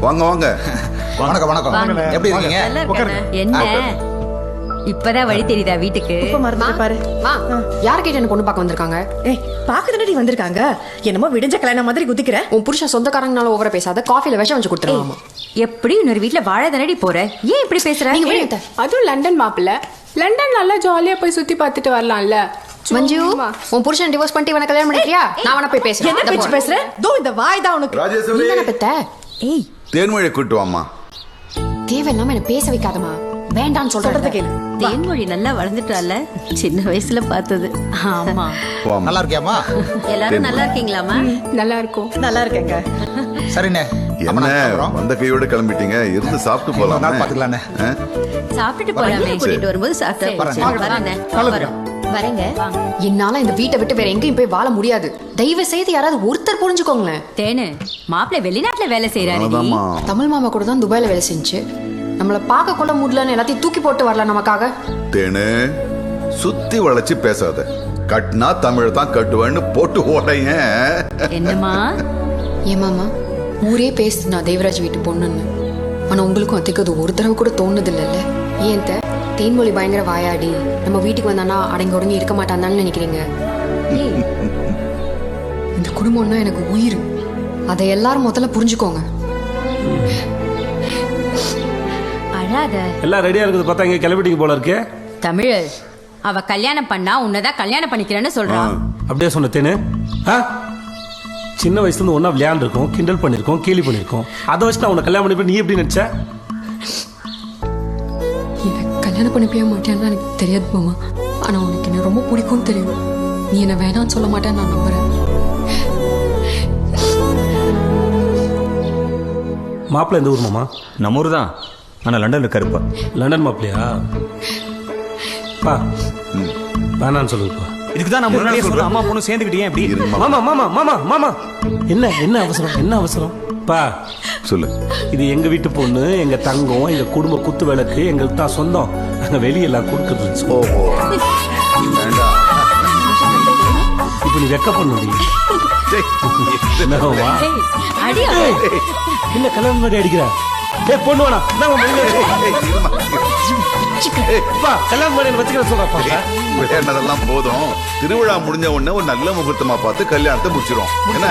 வாங்க வாங்க. வணக்கம் வணக்கம். எப்படி இருக்கீங்க? என்ன இப்பதான் வழி தெரியுதா வீட்டுக்கு? பாரு. யார் கேட்டு என்ன பொண்ணு பார்க்க வந்திருக்காங்க? ஏய், பாக்குதானடி வந்திருக்காங்க. என்னமோ விடிஞ்ச கல்யாணம் மாதிரி குதிக்கிற. உன் புருஷன் சொந்தக்காரங்கனால ஓவரா பேசாத. காஃபில விஷம் வச்சு கொடுத்துருவாமா. எப்படி இன்னொரு வீட்டுல வாழ தானடி போற? ஏன் இப்படி பேசுற? அதுவும் லண்டன் மாப்பிள்ள. லண்டன் நல்லா ஜாலியா போய் சுத்தி பார்த்துட்டு வரலாம்ல. மஞ்சு, உன் புருஷன் டிவோர்ஸ் பண்ணிட்டு இவனை கல்யாணம் பண்ணிக்கிறியா? நான் அவனை போய் பேசுறேன். என்ன பேச்சு பேசுற? தோ இந்த வாய் தான் உனக்கு. ராஜேஸ்வரி, நீ தானே பெத்த? ஏய், தேன்மொழி கூட்டு வாமா. தேவையில்லாம என்ன பேச வைக்காதமா. வேண்டான்னு சொல்றது கேளு. தேன்மொழி நல்லா வளர்ந்துட்டால, சின்ன வயசுல பார்த்தது. ஆமா. நல்லா இருக்கியாமா? எல்லாரும் நல்லா இருக்கீங்களாமா? நல்லா இருக்கும். நல்லா இருக்கேங்க. சரிண்ணே. என்ன வந்த கையோட கிளம்பிட்டீங்க? இருந்து சாப்பிட்டு போலாம். பாத்துக்கலாண்ணே. சாப்பிட்டுட்டு போலாமே. கூட்டிட்டு வரும்போது சாப்பிட்டு வரேங்க. என்னால இந்த வீட்டை விட்டு வேற எங்கேயும் போய் வாழ முடியாது. தயவு செய்து யாராவது ஒருத்தர் புரிஞ்சுக்கோங்களேன். தேனு மாப்பிள்ளை வெளிநாட்டுல வேலை செய்யறாரு. தமிழ் மாமா கூட தான் துபாயில வேலை செஞ்சு நம்மள பார்க்க கொள்ள முடியலன்னு எல்லாத்தையும் தூக்கி போட்டு வரல நமக்காக. தேனு, சுத்தி வளைச்சு பேசாத. கட்டினா தமிழ் தான் கட்டுவேன்னு போட்டு ஓடைங்க. என்னமா? ஏன் மாமா, ஊரே பேசுது நான் தேவராஜ் வீட்டு பொண்ணுன்னு. ஆனா உங்களுக்கும் அதுக்கு அது ஒரு தடவை கூட தோணுது இல்லைல்ல? ஏன் தேன்மொழி பயங்கர வாயாடி நம்ம வீட்டுக்கு வந்தானா அடங்கி உடங்கி இருக்க மாட்டான்னு நினைக்கிறீங்க? இந்த குடும்பம்னா எனக்கு உயிர். அதை எல்லாரும் முதல்ல புரிஞ்சுக்கோங்க. அழாத. எல்லாம் ரெடியா இருக்குது. பார்த்தா இங்க கிளம்பிட்டீங்க போல இருக்கு. தமிழ், அவ கல்யாணம் பண்ணா உன்னதான் கல்யாணம் பண்ணிக்கிறேன்னு சொல்றான். அப்படியே சொன்ன தேனு. சின்ன வயசுல இருந்து ஒன்னா விளையாண்டுருக்கோம், கிண்டல் பண்ணிருக்கோம், கேலி பண்ணிருக்கோம். அதை வச்சு நான் உன்னை கல்யாணம் பண்ணிப்பேன். நீ எப்படி நினைச்ச? எனக்கு கல்யாணம் பண்ணிப்பே மாட்டேன்னு எனக்கு தெரியாது மாமா. ஆனா உனக்கு என்ன ரொம்ப பிடிக்கும் தெரியும். நீ என்ன வேணான்னு சொல்ல மாட்டேன்னு நான் நம்புறேன். மாப்பிள்ள எந்த ஊர் மாமா? நம்ம ஊர் தான். ஆனால் லண்டனில் இருக்காருப்பா. லண்டன் மாப்பிள்ளையா? பா வேணான்னு சொல்லுப்பா. இதுக்கு தான் நம்ம சொல்றோம். அம்மா பொண்ணு சேர்ந்துக்கிட்டே எப்படி? மாமா மாமா மாமா மாமா என்ன என்ன அவசரம்? என்ன அவசரம்? பா சொல்லு. இது எங்க வீட்டு பொண்ணு, எங்க தங்கம், எங்க குடும்ப குத்து விளக்கு, எங்களுக்கு தான் சொந்தம். நாங்க வெளியெல்லாம் கொடுக்குறது. இப்ப நீ வெக்க பண்ணுடி. என்ன கல்யாணம் மாதிரி அடிக்கிற? பொண்ணு வேணா கல்யாணம் மாதிரி வச்சுக்கிற சொல்றப்பா. விளையாடுனதெல்லாம் போதும். திருவிழா முடிஞ்ச உடனே ஒரு நல்ல முகூர்த்தமா பார்த்து கல்யாணத்தை முடிச்சிரும். என்ன?